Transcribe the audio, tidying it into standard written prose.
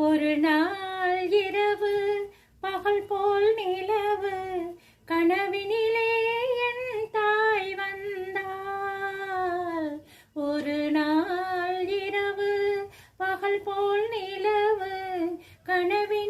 ஒரு நாள் இரவு பகல் போல் நிலவு கனவினிலே என் தாய் வந்தாள். ஒரு நாள் இரவு பகல் போல் நிலவு கனவி